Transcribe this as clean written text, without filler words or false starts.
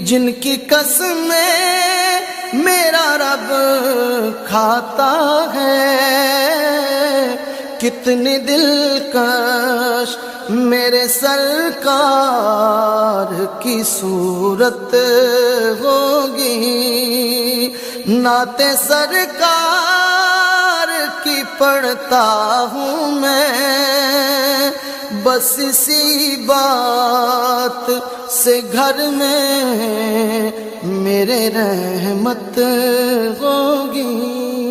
जिनकी कसमें मेरा रब खाता है। कितनी दिलकश मेरे सरकार की सूरत होगी, नाते सरकार की पढ़ता हूँ मैं। बस इसी बात से घर में मेरे रहमत होगी।